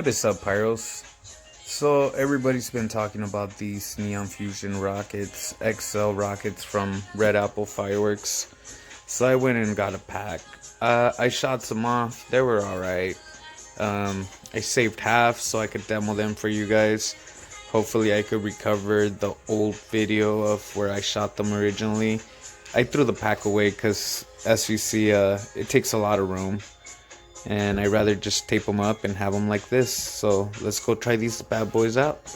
What is up, Pyros? So everybody's been talking about these Neon Fusion rockets, XL rockets from Red Apple Fireworks. So I went and got a pack. I shot some off. They were alright. I saved half so I could demo them for you guys. Hopefully I could recover the old video of where I shot them originally. I threw the pack away because, as you see, it takes a lot of room. And I'd rather just tape them up and have them like this. So let's go try these bad boys out.